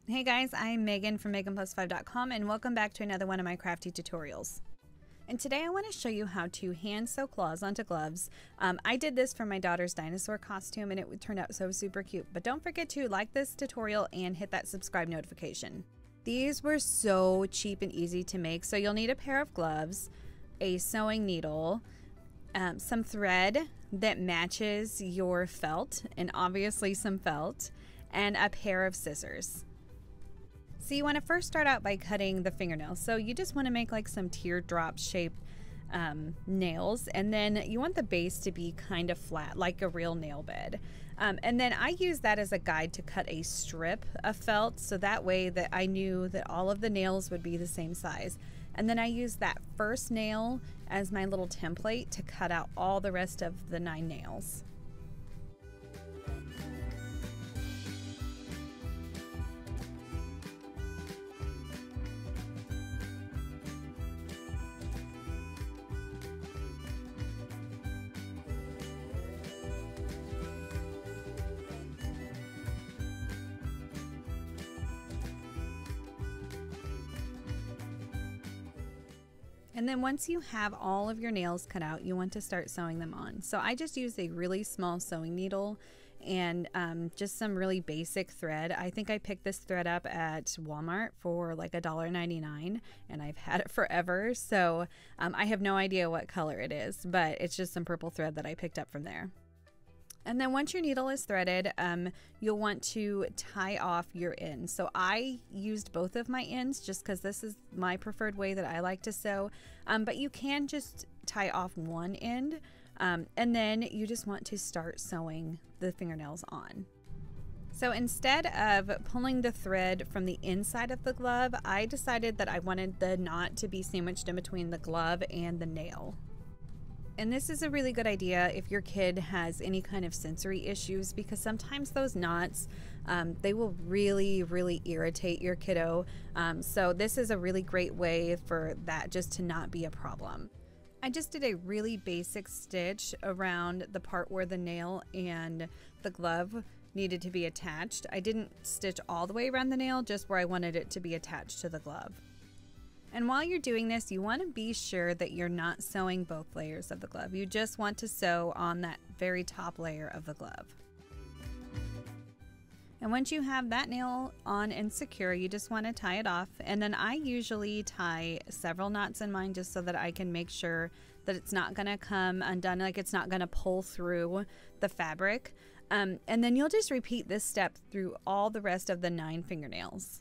Hey guys, I'm Megan from meganplus5.com and welcome back to another one of my crafty tutorials. And today I want to show you how to hand sew claws onto gloves. I did this for my daughter's dinosaur costume and it turned out so super cute. But don't forget to like this tutorial and hit that subscribe notification. These were so cheap and easy to make. So you'll need a pair of gloves, a sewing needle, some thread that matches your felt, and obviously some felt, and a pair of scissors. So you want to first start out by cutting the fingernails. So you just want to make like some teardrop shaped nails, and then you want the base to be kind of flat like a real nail bed. And then I use that as a guide to cut a strip of felt, so that way that I knew that all of the nails would be the same size. And then I use that first nail as my little template to cut out all the rest of the 9 nails. And then once you have all of your nails cut out, you want to start sewing them on. So I just used a really small sewing needle and just some really basic thread. I think I picked this thread up at Walmart for like $1.99 and I've had it forever. So I have no idea what color it is, but it's just some purple thread that I picked up from there. And then once your needle is threaded, you'll want to tie off your ends. So I used both of my ends just because this is my preferred way that I like to sew. But you can just tie off one end, and then you just want to start sewing the fingernails on. So instead of pulling the thread from the inside of the glove, I decided that I wanted the knot to be sandwiched in between the glove and the nail. And this is a really good idea if your kid has any kind of sensory issues, because sometimes those knots, they will really irritate your kiddo. So this is a really great way for that just to not be a problem. I just did a really basic stitch around the part where the nail and the glove needed to be attached. I didn't stitch all the way around the nail, just where I wanted it to be attached to the glove. And while you're doing this, you want to be sure that you're not sewing both layers of the glove. You just want to sew on that very top layer of the glove. And once you have that nail on and secure, you just want to tie it off. And then I usually tie several knots in mine just so that I can make sure that it's not going to come undone, like it's not going to pull through the fabric. And then you'll just repeat this step through all the rest of the 9 fingernails.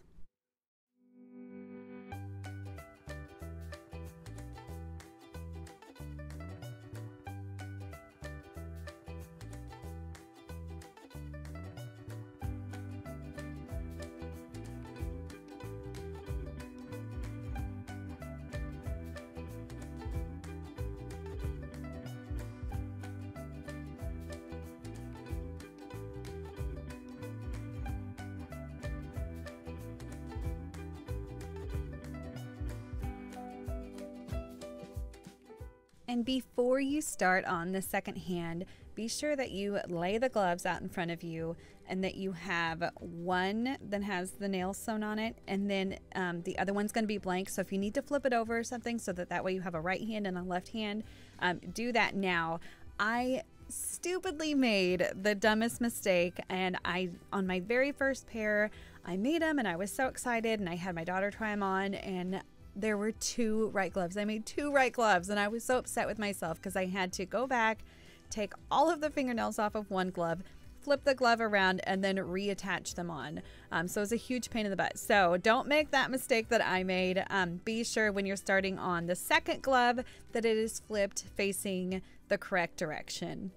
And before you start on the second hand, be sure that you lay the gloves out in front of you and that you have one that has the nails sewn on it, and then the other one's going to be blank. So if you need to flip it over or something so that way you have a right hand and a left hand, do that now. I stupidly made the dumbest mistake, and on my very first pair, I made them and I was so excited, and I had my daughter try them on, and there were 2 right gloves. I made 2 right gloves, and I was so upset with myself because I had to go back, take all of the fingernails off of one glove, flip the glove around, and then reattach them on. So it was a huge pain in the butt. So don't make that mistake that I made. Be sure when you're starting on the second glove that it is flipped facing the correct direction.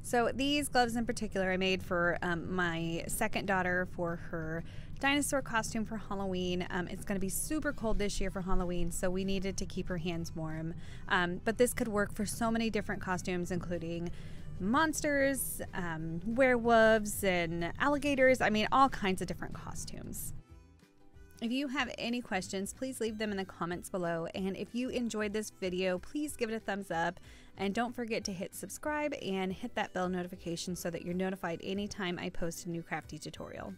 So these gloves in particular I made for my second daughter for her dinosaur costume for Halloween. It's going to be super cold this year for Halloween, so we needed to keep her hands warm. But this could work for so many different costumes, including monsters, werewolves, and alligators. I mean, all kinds of different costumes. If you have any questions, please leave them in the comments below. And if you enjoyed this video, please give it a thumbs up. And don't forget to hit subscribe and hit that bell notification so that you're notified anytime I post a new crafty tutorial.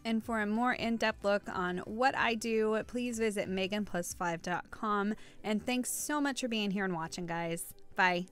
And for a more in-depth look on what I do, please visit meganplus5.com. And thanks so much for being here and watching, guys. Bye.